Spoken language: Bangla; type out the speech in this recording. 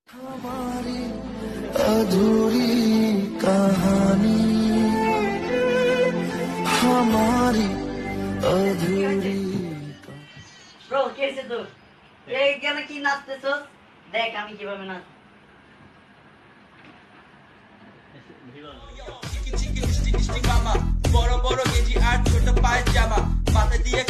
हमारी अधूरी कहानी हमारी अधूरी ব্রো কে এসে তো এই কেন কি নাচতেছস দেখ আমি কিভাবে নাচ বড় বড় কেজি আর ছোট পায়জামা মাথা দিয়ে